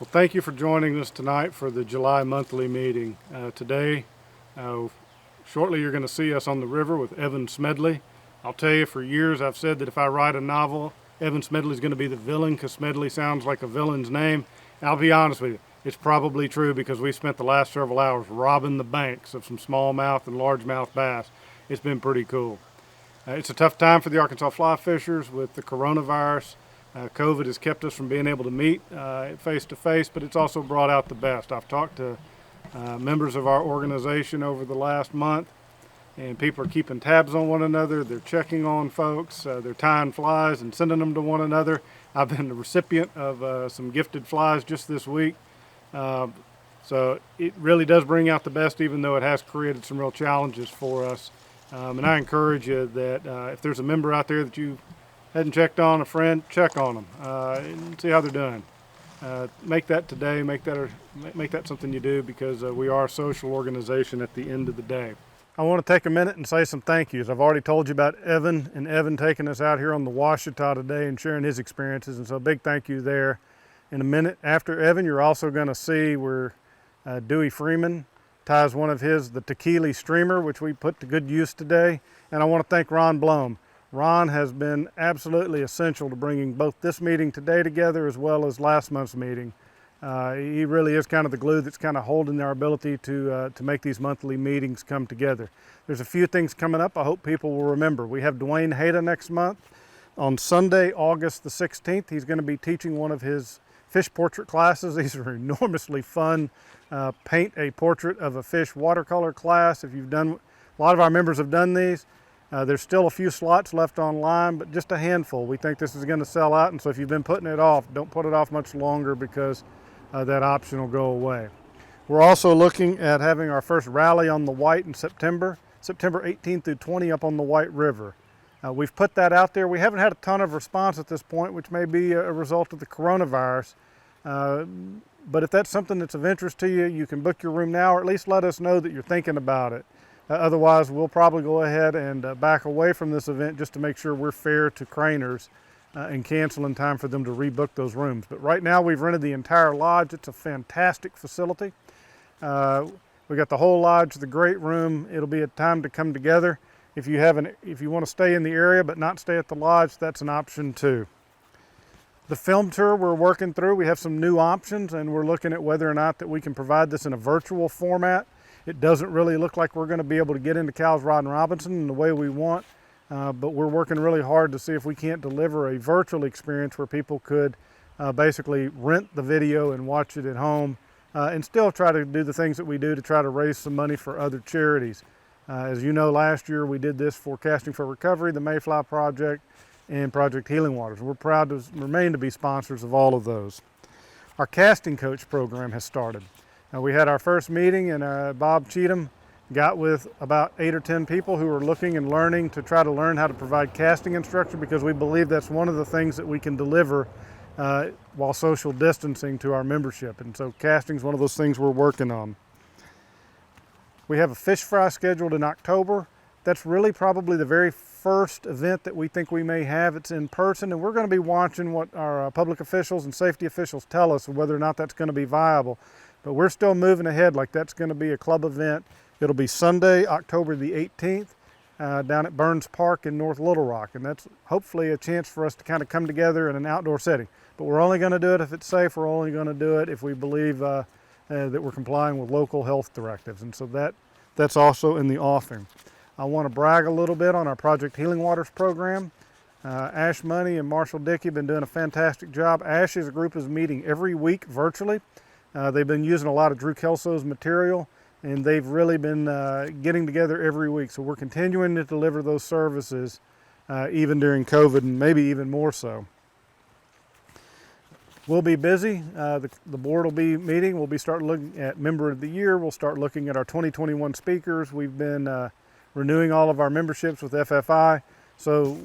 Well, thank you for joining us tonight for the July monthly meeting. Today, shortly you're going to see us on the river with Evan Smedley. I'll tell you, for years I've said that if I write a novel, Evan Smedley is going to be the villain because Smedley sounds like a villain's name. And I'll be honest with you, it's probably true because we spent the last several hours robbing the banks of some smallmouth and largemouth bass. It's been pretty cool. It's a tough time for the Arkansas fly fishers with the coronavirus. COVID has kept us from being able to meet face to face, but it's also brought out the best. I've talked to members of our organization over the last month, and people are keeping tabs on one another. They're checking on folks. They're tying flies and sending them to one another. I've been the recipient of some gifted flies just this week. So it really does bring out the best, even though it has created some real challenges for us. And I encourage you that if there's a member out there that you hadn't checked on, a friend, check on them and see how they're doing. Make that today, make that something you do, because we are a social organization at the end of the day. I want to take a minute and say some thank yous. I've already told you about Evan taking us out here on the Ouachita today and sharing his experiences, and so a big thank you there. In a minute after Evan, you're also going to see where Dewey Freeman ties one of the tequila streamer, which we put to good use today. And I want to thank Ron Blome. Ron has been absolutely essential to bringing both this meeting today together as well as last month's meeting. He really is kind of the glue that's kind of holding our ability to make these monthly meetings come together. There's a few things coming up I hope people will remember. We have Dwayne Hayda next month. On Sunday, August the 16th, he's going to be teaching one of his fish portrait classes. These are enormously fun. Paint a portrait of a fish watercolor class. If you've done, a lot of our members have done these. There's still a few slots left online, but just a handful. We think this is going to sell out, and so if you've been putting it off, don't put it off much longer, because that option will go away. We're also looking at having our first rally on the White in September 18th through 20 up on the White River. We've put that out there. We haven't had a ton of response at this point, which may be a result of the coronavirus. But if that's something that's of interest to you, you can book your room now, or at least let us know that you're thinking about it. Otherwise, we'll probably go ahead and back away from this event just to make sure we're fair to craners and cancel in time for them to rebook those rooms. But right now, we've rented the entire lodge. It's a fantastic facility. We got the whole lodge, the great room. It'll be a time to come together. If you want to stay in the area but not stay at the lodge, that's an option too. The film tour we're working through, we have some new options, and we're looking at whether or not that we can provide this in a virtual format. It doesn't really look like we're going to be able to get into Cowles, Rod, and Robinson in the way we want, but we're working really hard to see if we can't deliver a virtual experience where people could basically rent the video and watch it at home, and still try to do the things that we do to try to raise some money for other charities. As you know, last year we did this for Casting for Recovery, the Mayfly Project, and Project Healing Waters. We're proud to remain to be sponsors of all of those. Our casting coach program has started. We had our first meeting, and Bob Cheatham got with about 8 or 10 people who are looking and learning to try to learn how to provide casting instruction, because we believe that's one of the things that we can deliver while social distancing to our membership. And so casting is one of those things we're working on. We have a fish fry scheduled in October. That's really probably the very first event that we think we may have. It's in person, and we're going to be watching what our public officials and safety officials tell us, whether or not that's going to be viable. But we're still moving ahead like that's going to be a club event. It'll be Sunday, October the 18th, down at Burns Park in North Little Rock. And that's hopefully a chance for us to kind of come together in an outdoor setting. But we're only going to do it if it's safe. We're only going to do it if we believe that we're complying with local health directives. And so that's also in the offing. I want to brag a little bit on our Project Healing Waters program. Ash Money and Marshall Dickey have been doing a fantastic job. Ash as a group is meeting every week virtually. They've been using a lot of Drew Kelso's material, and they've really been getting together every week. So we're continuing to deliver those services even during COVID, and maybe even more so. We'll be busy. The board will be meeting. We'll be starting looking at Member of the Year. We'll start looking at our 2021 speakers. We've been renewing all of our memberships with FFI. So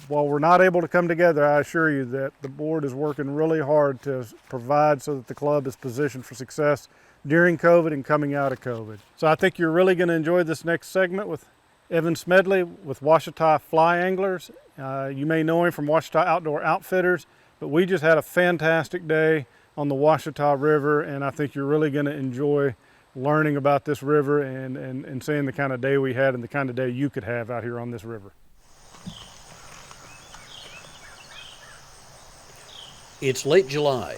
while we're not able to come together, I assure you that the board is working really hard to provide so that the club is positioned for success during COVID and coming out of COVID. So I think you're really going to enjoy this next segment with Evan Smedley with Ouachita Fly Anglers. You may know him from Ouachita Outdoor Outfitters, but we just had a fantastic day on the Washita River, and I think you're really going to enjoy learning about this river and seeing the kind of day we had and the kind of day you could have out here on this river. It's late July,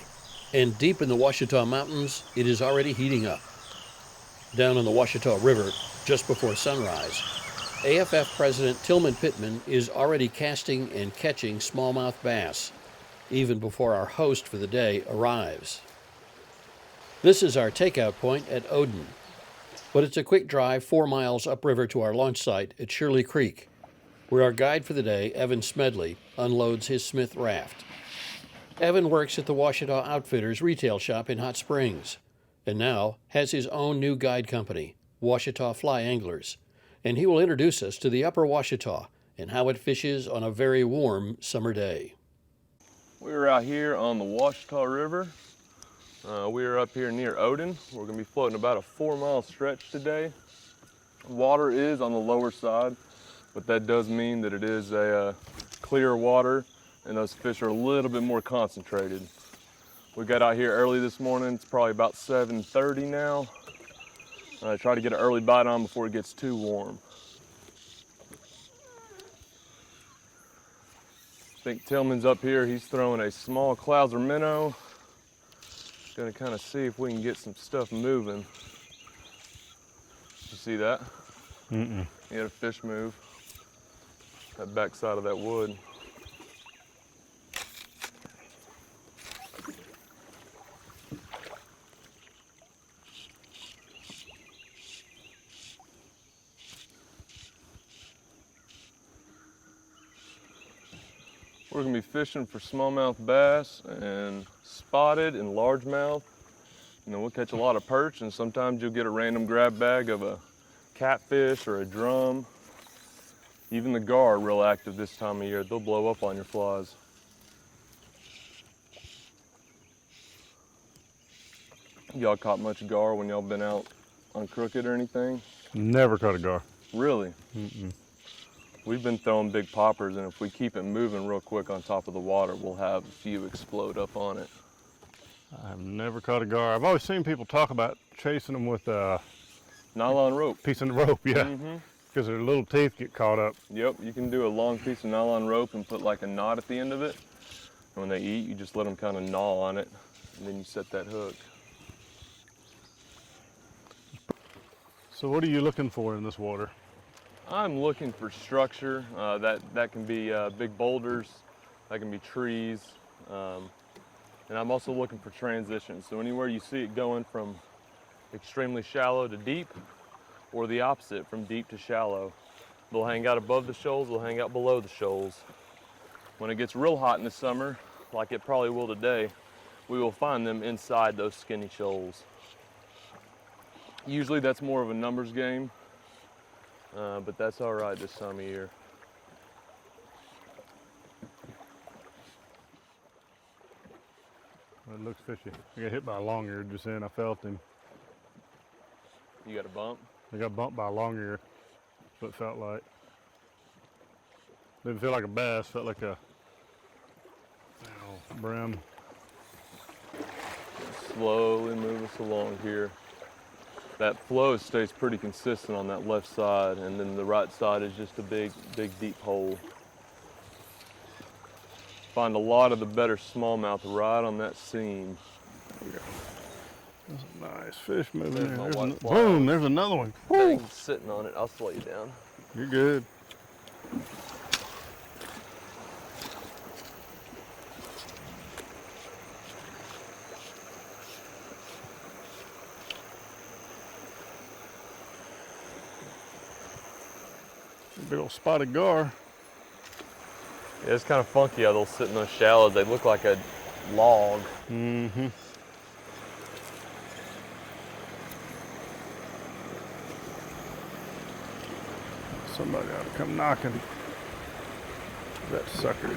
and deep in the Washita Mountains, it is already heating up. Down on the Washita River, just before sunrise, AFF President Tillman Pittman is already casting and catching smallmouth bass, even before our host for the day arrives. This is our takeout point at Odin, but it's a quick drive 4 miles upriver to our launch site at Shirley Creek, where our guide for the day, Evan Smedley, unloads his Smith raft. Evan works at the Washita Outfitters retail shop in Hot Springs, and now has his own new guide company, Washita Fly Anglers, and he will introduce us to the upper Washita and how it fishes on a very warm summer day. We're out here on the Washita River. We're up here near Odin. We're gonna be floating about a 4-mile stretch today. Water is on the lower side, but that does mean that it is a clear water and those fish are a little bit more concentrated. We got out here early this morning. It's probably about 7:30 now. Try to get an early bite on before it gets too warm. I think Tillman's up here. He's throwing a small Clouser minnow. Gonna kind of see if we can get some stuff moving. You see that? Mm-mm. You had a fish move. That backside of that wood. We're gonna be fishing for smallmouth bass and spotted and largemouth. You know, we'll catch a lot of perch, and sometimes you'll get a random grab bag of a catfish or a drum. Even the gar are real active this time of year. They'll blow up on your flies. Y'all caught much gar when y'all been out on Crooked or anything? Never caught a gar. Really? Mm-mm. We've been throwing big poppers, and if we keep it moving real quick on top of the water, we'll have a few explode up on it. I've never caught a gar. I've always seen people talk about chasing them with a Nylon rope. piece of rope, yeah, Mm-hmm. because their little teeth get caught up. Yep, you can do a long piece of nylon rope and put like a knot at the end of it. And when they eat, you just let them kind of gnaw on it, and then you set that hook. So what are you looking for in this water? I'm looking for structure. That can be big boulders, that can be trees, and I'm also looking for transitions. So anywhere you see it going from extremely shallow to deep, or the opposite, from deep to shallow. They'll hang out above the shoals, they'll hang out below the shoals. When it gets real hot in the summer, like it probably will today, we will find them inside those skinny shoals. Usually that's more of a numbers game, but that's all right this time of year. It looks fishy. I got hit by a long ear just then. I felt him. You got a bump? I got bumped by a long ear. That's what it felt like. Didn't feel like a bass. Felt like a brim. Slowly move us along here. That flow stays pretty consistent on that left side, and then the right side is just a big deep hole. Find a lot of the better smallmouth right on that seam. That's a nice fish moving There's there. my There's white fly. boom, there's another one. Dang, sitting on it. I'll slow you down. You're good. Big old spotted gar. Yeah, it's kind of funky how they'll sit in those shallows. They look like a log. Mm-hmm. Somebody ought to come knocking. That sucker.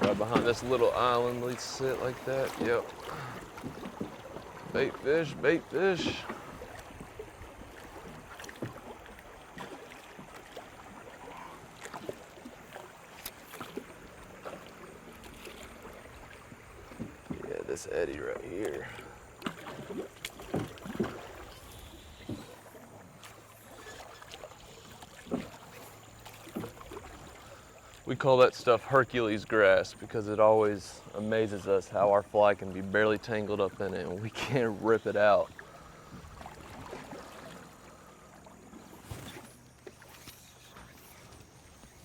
Right behind this little island, they sit like that. Yep. Bait fish, bait fish. this eddy right here. We call that stuff Hercules grass because it always amazes us how our fly can be barely tangled up in it and we can't rip it out.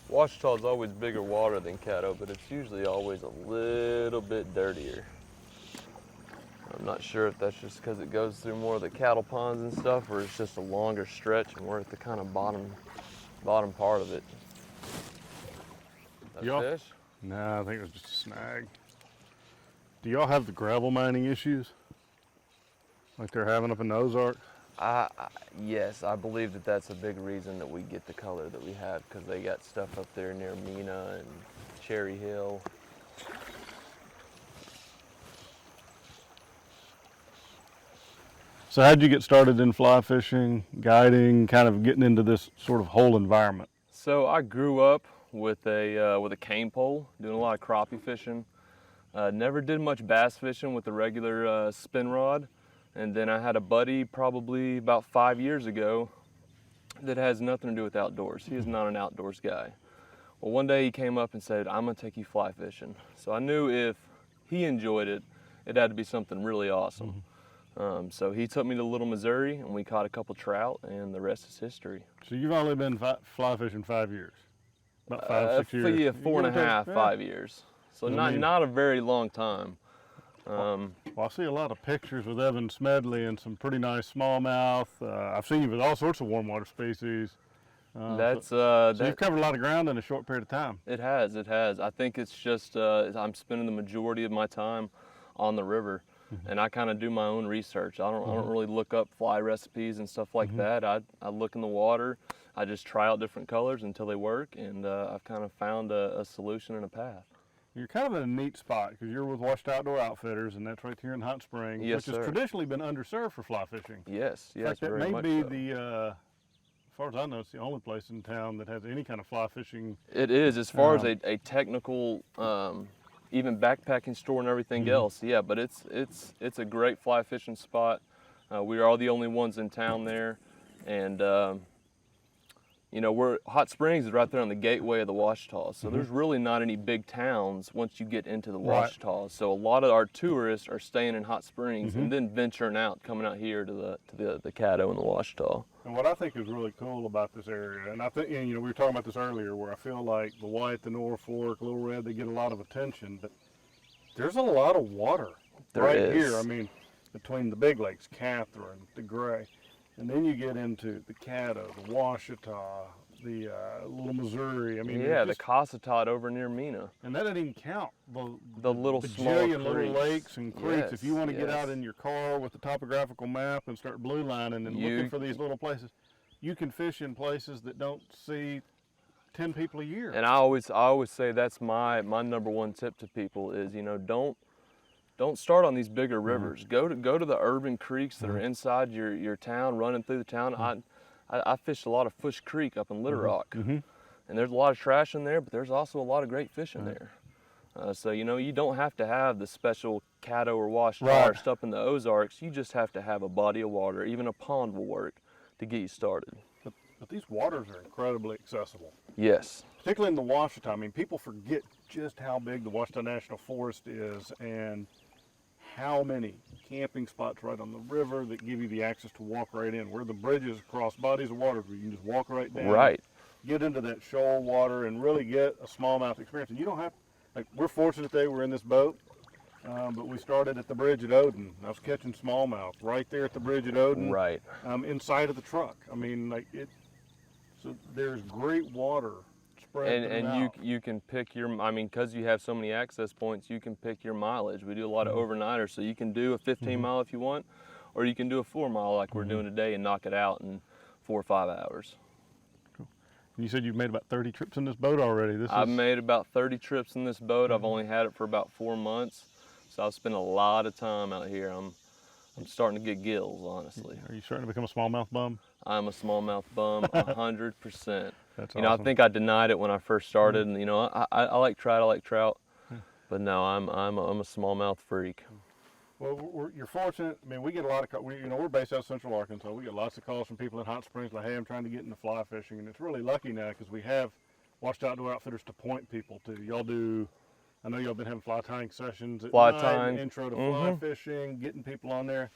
Ouachita is always bigger water than Caddo, but it's usually always a little bit dirtier. I'm not sure if that's just because it goes through more of the cattle ponds and stuff, or it's just a longer stretch and we're at the kind of bottom part of it. Y'all? Fish? No, I think it was just a snag. Do y'all have the gravel mining issues like they're having up in the Ozarks? Yes, I believe that that's a big reason that we get the color that we have, because they got stuff up there near Mina and Cherry Hill. So how'd you get started in fly fishing, guiding, kind of getting into this sort of whole environment? So I grew up with a cane pole, doing a lot of crappie fishing. Never did much bass fishing with the regular spin rod. And then I had a buddy probably about 5 years ago that has nothing to do with outdoors. He is not an outdoors guy. Well, one day he came up and said, I'm gonna take you fly fishing. So I knew if he enjoyed it, it had to be something really awesome. So he took me to Little Missouri and we caught a couple trout and the rest is history. So you've only been fly fishing 5 years? About 5, 6 years? Yeah, 4.5, 5 years. So not a very long time. Well, I see a lot of pictures with Evan Smedley and some pretty nice smallmouth. I've seen you with all sorts of warm water species. So you've covered a lot of ground in a short period of time. It has. I think it's just I'm spending the majority of my time on the river, and I kind of do my own research. I don't really look up fly recipes and stuff like that. I look in the water. I just try out different colors until they work, and I've kind of found a solution and a path. You're kind of in a neat spot because you're with Ouachita Outdoor Outfitters, and that's right here in Hot Springs, yes, which has traditionally been underserved for fly fishing. Yes, In fact, that very may much be so. the, as far as I know, it's the only place in town that has any kind of fly fishing. It is, as far as a technical, even backpacking store and everything else. Yeah, but it's a great fly fishing spot. We are the only ones in town there, and you know, Hot Springs is right there on the gateway of the Ouachita, so there's really not any big towns once you get into the Ouachita. So a lot of our tourists are staying in Hot Springs and then venturing out, coming out here to the Caddo and the Ouachita. And what I think is really cool about this area, and I think, you know, we were talking about this earlier, where I feel like the White, the Norfolk, Little Red, they get a lot of attention, but there's a lot of water here. I mean, between the big lakes, Catherine, the Gray. And then you get into the Caddo, the Ouachita, the Little Missouri. I mean, yeah, the Cossatot over near Mina. And that doesn't even count the little small bajillion little lakes and creeks. Yes, if you want to get out in your car with the topographical map and start blue lining and looking for these little places, you can fish in places that don't see 10 people a year. And I always say that's my number one tip to people is, you know, don't start on these bigger rivers. Go to the urban creeks that are inside your town, running through the town. I fished a lot of Fush Creek up in Little Rock, and there's a lot of trash in there, but there's also a lot of great fish in there. So you know, you don't have to have the special Caddo or Ouachita or stuff in the Ozarks. You just have to have a body of water. Even a pond will work to get you started. But these waters are incredibly accessible. Yes. Particularly in the Ouachita. I mean, people forget just how big the Ouachita National Forest is and how many camping spots right on the river that give you the access to walk right in, where the bridges across bodies of water where you can just walk right down, get into that shoal water and really get a smallmouth experience. And you don't have, like, we're fortunate today we're in this boat, but we started at the bridge at Odin. I was catching smallmouth right there at the bridge at Odin, inside of the truck. I mean, like so there's great water spread and you can pick your, I mean, because you have so many access points, you can pick your mileage. We do a lot of overnighters, so you can do a 15 mile if you want, or you can do a 4 mile like we're doing today and knock it out in 4 or 5 hours. Cool. You said you've made about 30 trips in this boat already. I've made about 30 trips in this boat. I've only had it for about 4 months, so I've spent a lot of time out here. I'm starting to get gills, honestly. Are you starting to become a smallmouth bum? I'm a smallmouth bum, 100%. That's you know, awesome. I think I denied it when I first started, and you know, I like trout, but no, I'm a smallmouth freak. Well, you're fortunate. I mean, we get a lot of, we're based out of Central Arkansas. We get lots of calls from people in Hot Springs like, hey, I'm trying to get into fly fishing. And it's really lucky now because we have Washed Outdoor Outfitters to point people to. Y'all do, I know y'all been having fly tying sessions at Fly night, tying. intro to fly fishing, getting people on there.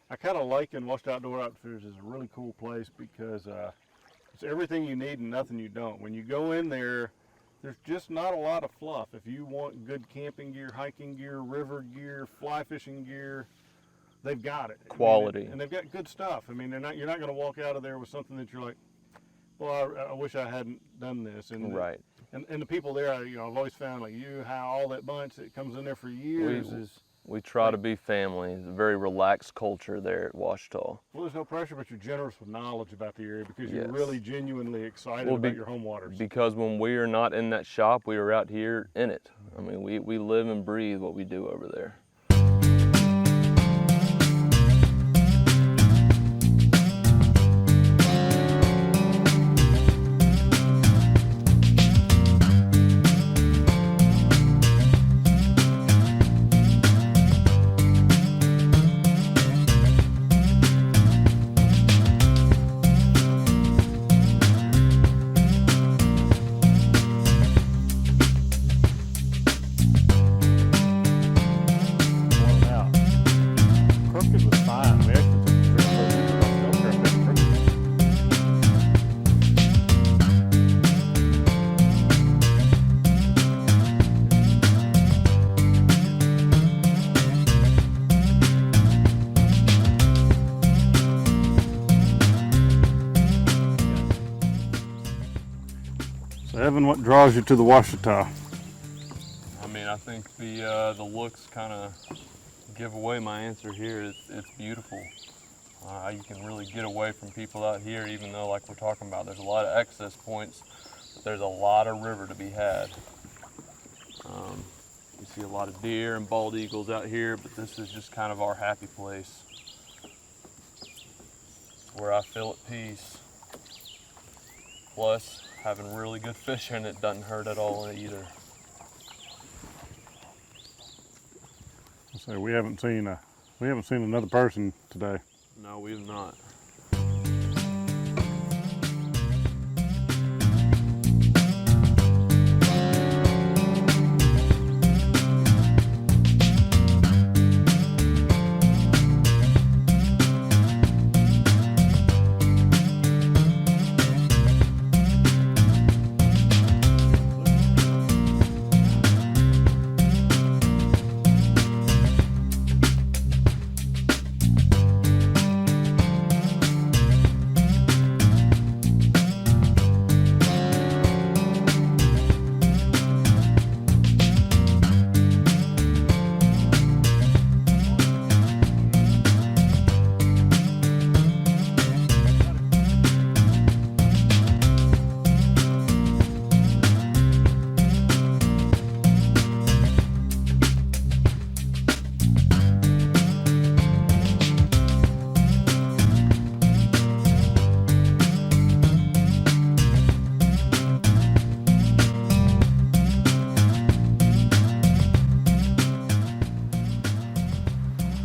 I kind of liken Washed Outdoor Outfitters as a really cool place because it's everything you need and nothing you don't. When you go in there, there's just not a lot of fluff. If you want good camping gear, hiking gear, river gear, fly fishing gear, they've got it. Quality. I mean, and they've got good stuff. I mean, you're not going to walk out of there with something that you're like, well, I wish I hadn't done this. And Right. And the people there, I've always found, like you, how all that bunch that comes in there for years We try to be family. It's a very relaxed culture there at Ouachita. well, there's no pressure, but you're generous with knowledge about the area because you're Yes. really genuinely excited Well, about your home waters. Because when we are not in that shop, we are out here in it. I mean, we live and breathe what we do over there. Crooked was fine. We actually took the trip over to Crooked. So Evan, what draws you to the Ouachita? I mean, I think the looks kind of give away my answer here. It's beautiful. You can really get away from people out here, even though, like we're talking about, there's a lot of access points, but there's a lot of river to be had. You see a lot of deer and bald eagles out here, but this is just kind of our happy place. It's where I feel at peace. Plus, having really good fishing, it doesn't hurt at all either. So we haven't seen another person today. No, we have not.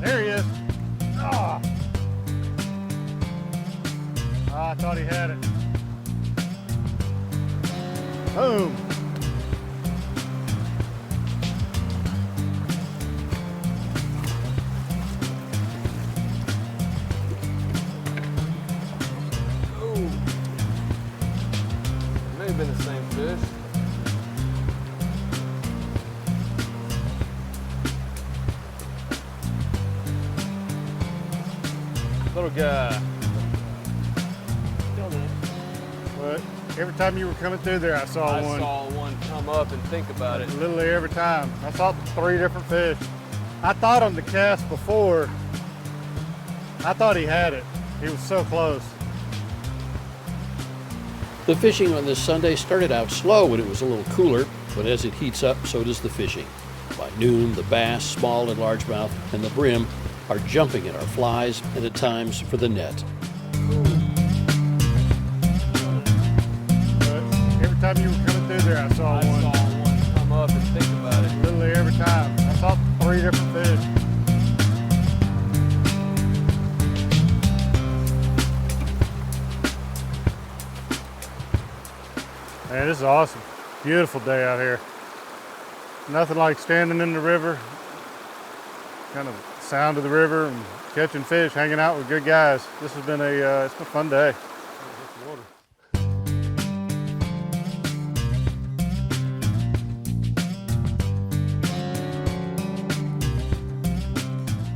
There he is. Oh. I thought he had it. Boom. May have been the same fish. Little guy. But every time you were coming through there, I saw one. I saw one come up and think about it. Literally every time. I saw 3 different fish. I thought on the cast before, I thought he had it. He was so close. The fishing on this Sunday started out slow when it was a little cooler, but as it heats up, so does the fishing. By noon, the bass, small and largemouth, and the brim are jumping at our flies and at times for the net. But every time you were coming through there, I saw one. I saw one come up and think about it. Literally every time. I saw 3 different fish. Man, this is awesome. Beautiful day out here. Nothing like standing in the river, kind of sound of the river and catching fish, hanging out with good guys. This has been it's been a fun day.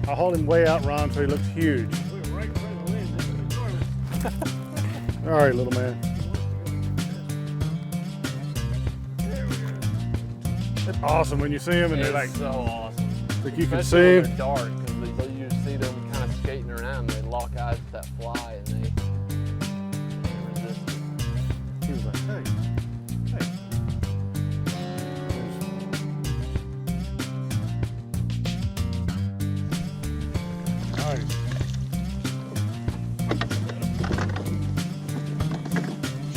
I'll hold him way out, Ron, so he looks huge. All right, little man. It's awesome when you see them and they're like so awesome. Like you can Especially see when they're dark, because you just see them kind of skating around. They lock eyes with that fly, and they can't resist it. He was like, hey, hey. Nice.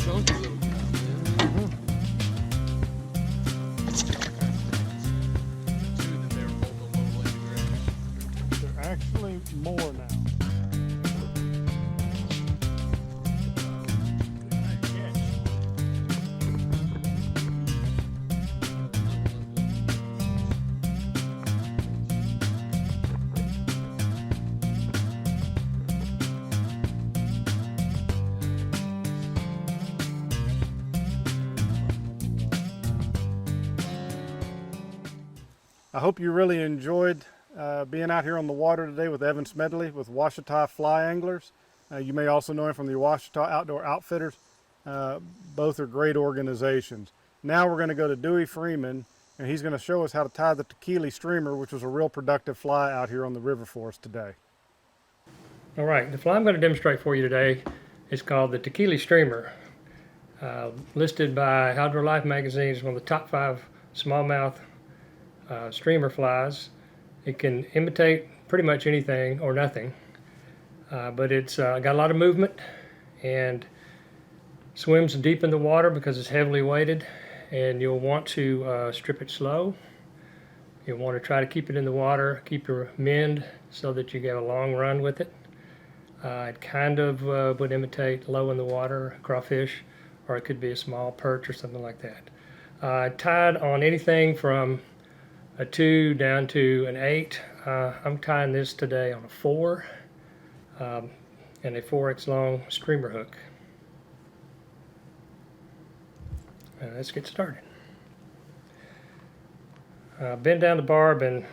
Chunky little guy, man. They're actually more now. I hope you really enjoyed being out here on the water today with Evan Smedley with Ouachita Fly Anglers. You may also know him from the Ouachita Outdoor Outfitters. Both are great organizations. Now we're going to go to Dewey Freeman, and he's going to show us how to tie the tequila streamer, which was a real productive fly out here on the river for us today. All right, the fly I'm going to demonstrate for you today is called the tequila streamer. Listed by Outdoor Life magazine as one of the top 5 smallmouth streamer flies. It can imitate pretty much anything or nothing, but it's got a lot of movement and swims deep in the water because it's heavily weighted, and you'll want to strip it slow. You'll want to try to keep it in the water, keep your mend so that you get a long run with it. It kind of would imitate low in the water crawfish, or it could be a small perch or something like that. Tied on anything from a 2 down to an 8. I'm tying this today on a 4 and a 4x long streamer hook. Let's get started. Bend down the barb and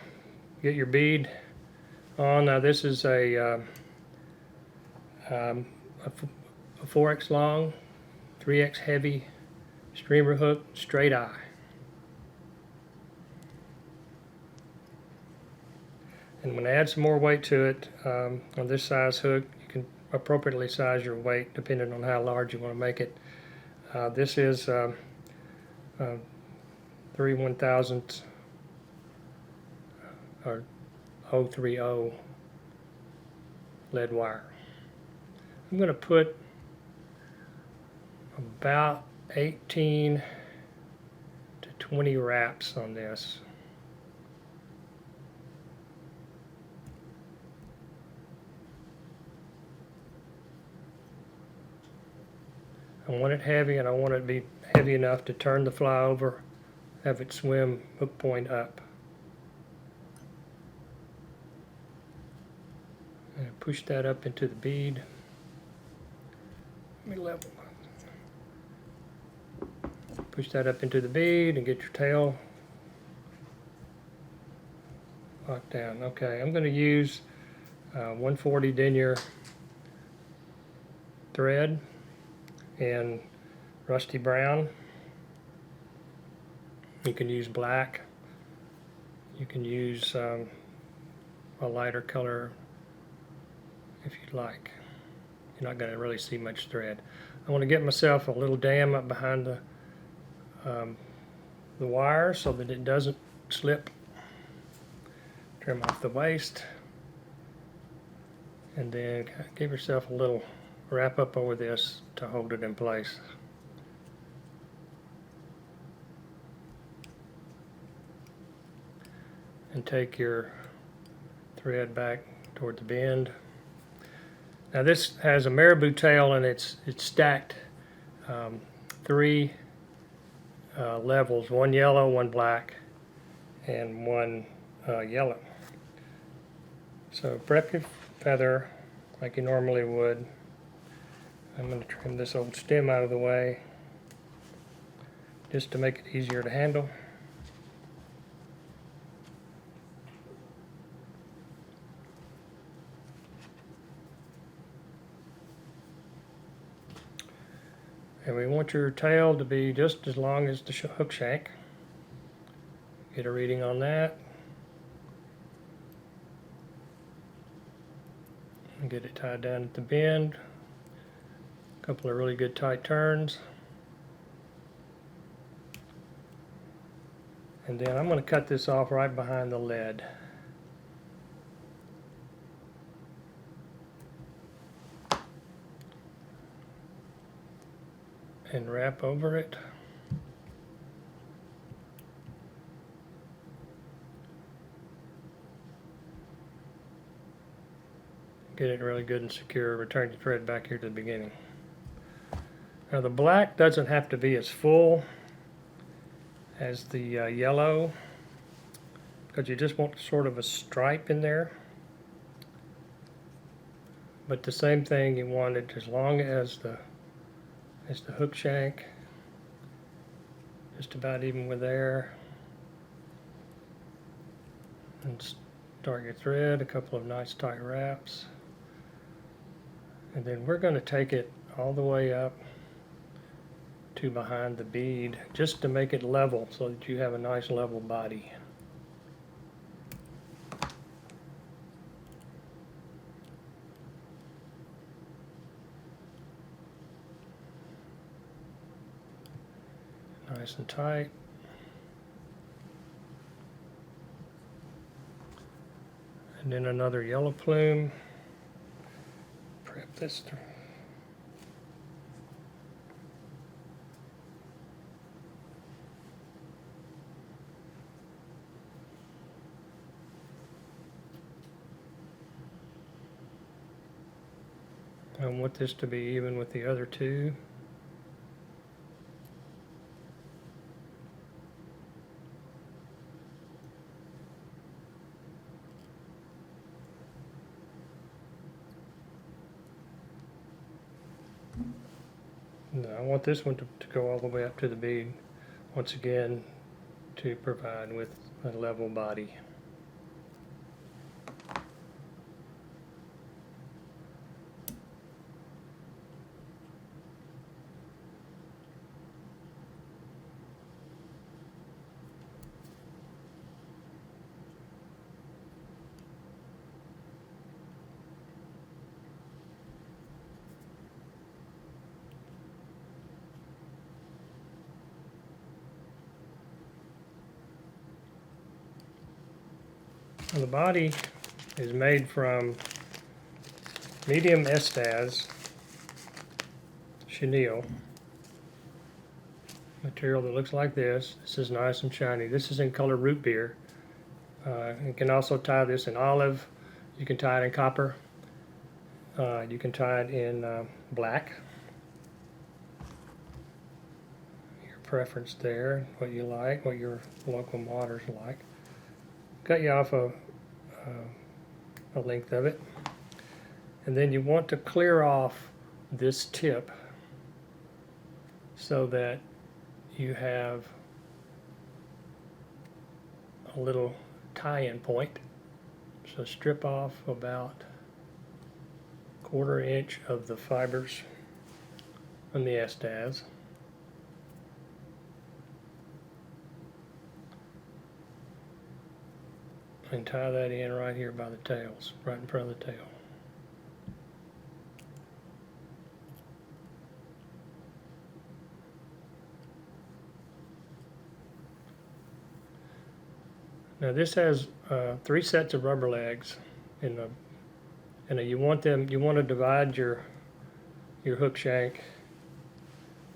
get your bead on. Now this is a 4x long, 3x heavy streamer hook, straight eye. And when I add some more weight to it, on this size hook, you can appropriately size your weight depending on how large you want to make it. This is 3/1000 or 030 lead wire. I'm going to put about 18 to 20 wraps on this. I want it heavy, and I want it to be heavy enough to turn the fly over, have it swim hook point up. And push that up into the bead. Let me level. Push that up into the bead and get your tail locked down. Okay, I'm going to use 140 denier thread in rusty brown. You can use black. You can use a lighter color if you'd like. You're not going to really see much thread. I want to get myself a little dam up behind the wire so that it doesn't slip. Trim off the waist, and then give yourself a little wrap up over this to hold it in place. And take your thread back toward the bend. Now this has a marabou tail, and it's stacked 3 levels, one yellow, one black, and one yellow. So prep your feather like you normally would. I'm going to trim this old stem out of the way just to make it easier to handle. And we want your tail to be just as long as the hook shank. Get a reading on that. And get it tied down at the bend. A couple of really good tight turns. And then I'm going to cut this off right behind the lead. And wrap over it. Get it really good and secure. Return your thread back here to the beginning. Now the black doesn't have to be as full as the yellow, because you just want sort of a stripe in there. But the same thing, you want it as long as the hook shank, just about even with there. And start your thread, a couple of nice tight wraps. And then we're going to take it all the way up to behind the bead, just to make it level so that you have a nice level body. Nice and tight. And then another yellow plume. Prep this through. I want this to be even with the other two. No, I want this one to go all the way up to the bead, once again, to provide with a level body. The body is made from medium Estaz chenille material that looks like this. This is nice and shiny. This is in color root beer. You can also tie this in olive. You can tie it in copper. You can tie it in black. Your preference there, what you like, what your local modders like. Cut you off a length of it, and then you want to clear off this tip so that you have a little tie-in point. So strip off about 1/4 inch of the fibers from the Estaz. And tie that in right here by the tails, right in front of the tail. Now this has 3 sets of rubber legs in the, and you want to divide your hook shank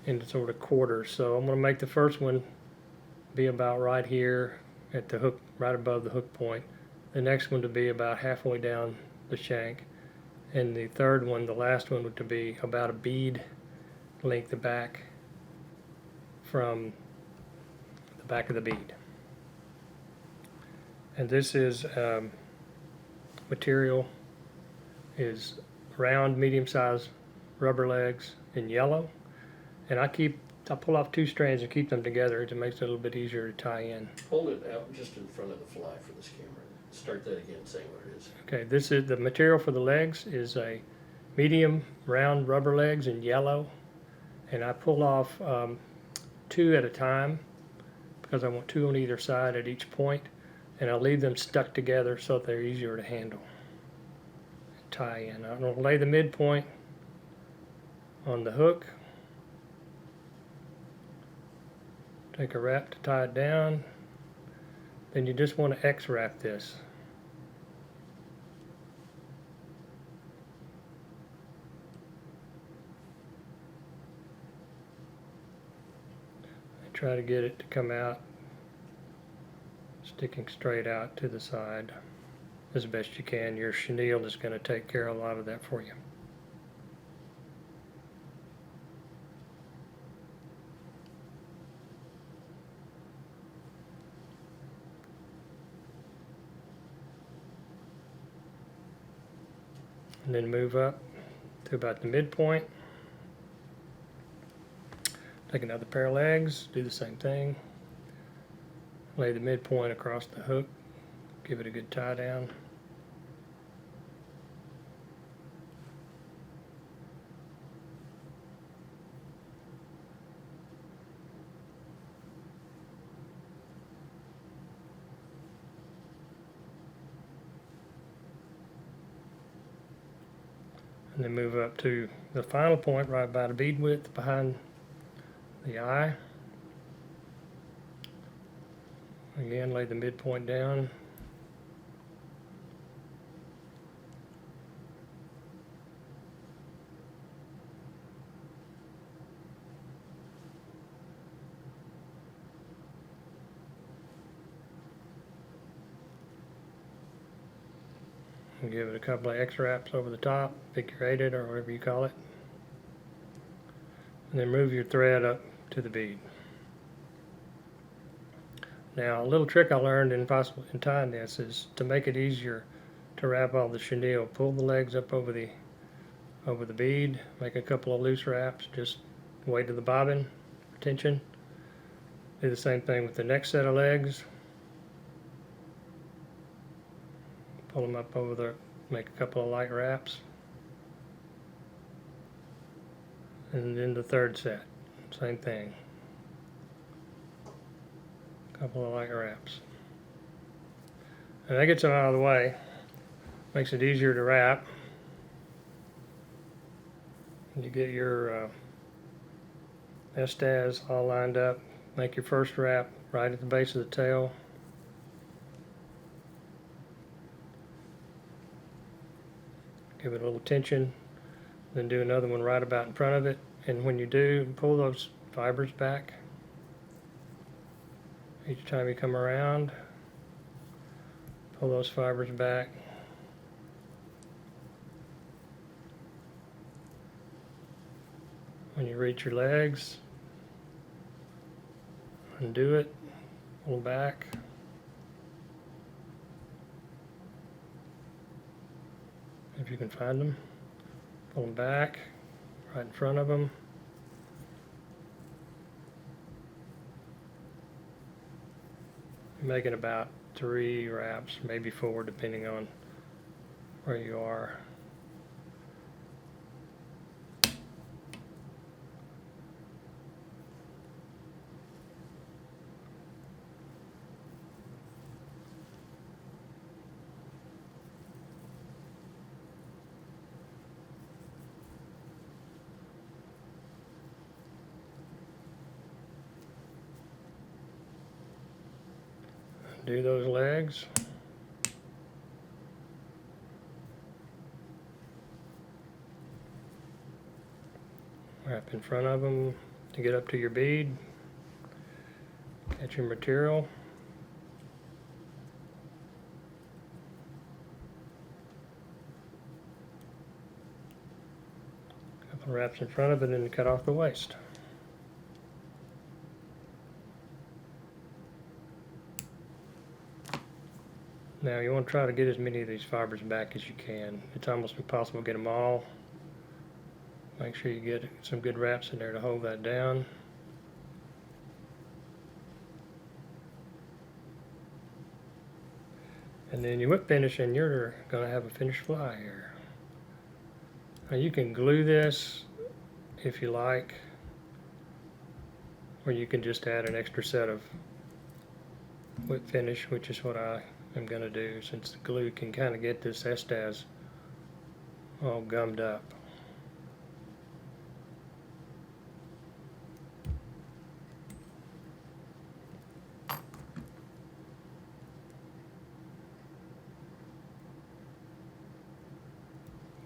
into sort of quarters. So I'm going to make the first one be about right here at the hook, right above the hook point. The next one to be about halfway down the shank, and the third one, the last one, to be about a bead length back from back of the bead. And this is material is round, medium-sized rubber legs in yellow, and I pull off 2 strands and keep them together. It makes it a little bit easier to tie in. Hold it out just in front of the fly for this camera. Start that again, saying what it is. Okay, this is the material for the legs is a medium round rubber legs in yellow, and I pull off 2 at a time because I want 2 on either side at each point, and I'll leave them stuck together so that they're easier to handle. Tie in. I'm going to lay the midpoint on the hook. Take a wrap to tie it down. Then you just want to X-wrap this. And try to get it to come out, sticking straight out to the side as best you can. Your chenille is going to take care of a lot of that for you. And then move up to about the midpoint. Take another pair of legs, do the same thing. Lay the midpoint across the hook, give it a good tie down. And then move up to the final point right about a bead width behind the eye. Again, lay the midpoint down. And give it a couple of X-wraps over the top, figure 8 it or whatever you call it. And then move your thread up to the bead. Now, a little trick I learned in tying this is to make it easier to wrap all the chenille. Pull the legs up over the bead, make a couple of loose wraps, just weight to the bobbin, tension. Do the same thing with the next set of legs. Pull them up over the, make a couple of light wraps. And then the third set, same thing. Couple of light wraps. And that gets them out of the way. Makes it easier to wrap. And you get your estaz all lined up. Make your first wrap right at the base of the tail. Give it a little tension. Then do another one right about in front of it. And when you do, pull those fibers back. Each time you come around, pull those fibers back. When you reach your legs, undo it, pull back. If you can find them, pull them back, right in front of them. Making about 3 wraps, maybe 4, depending on where you are. Do those legs. Wrap in front of them to get up to your bead. Catch your material. Couple wraps in front of it and cut off the waist. Now you want to try to get as many of these fibers back as you can. It's almost impossible to get them all. Make sure you get some good wraps in there to hold that down. And then your whip finish, and you're going to have a finished fly here. Now you can glue this if you like, or you can just add an extra set of whip finish, which is what I am going to do, since the glue can kind of get this estaz all gummed up.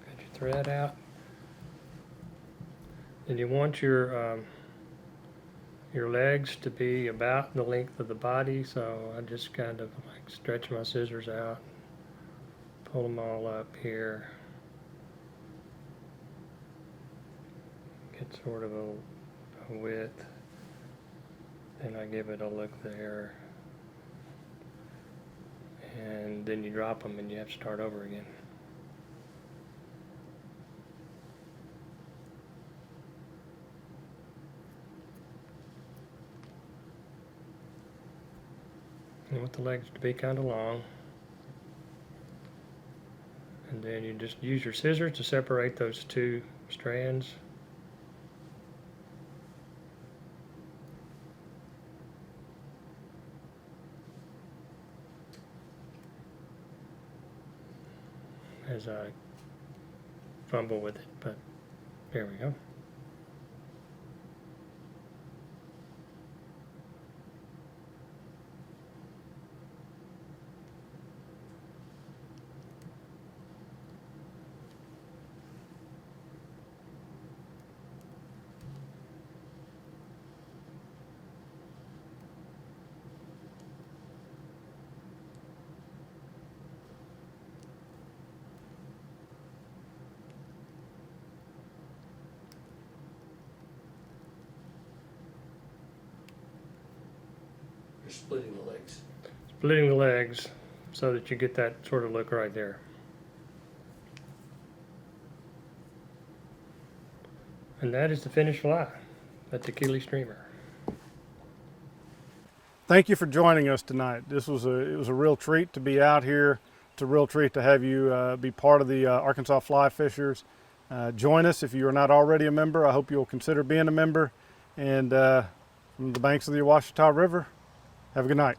Get your thread out. And you want your legs to be about the length of the body, so I just kind of like stretch my scissors out, pull them all up here, get sort of a width, and I give it a look there, and then you drop them and you have to start over again. You want the legs to be kind of long, and then you just use your scissors to separate those two strands. As I fumble with it, but there we go. You're splitting the legs. Splitting the legs so that you get that sort of look right there. And that is the finished fly, the tequila streamer. Thank you for joining us tonight. It was a real treat to be out here. It's a real treat to have you be part of the Arkansas Fly Fishers. Join us if you are not already a member. I hope you'll consider being a member. And from the banks of the Ouachita River, have a good night.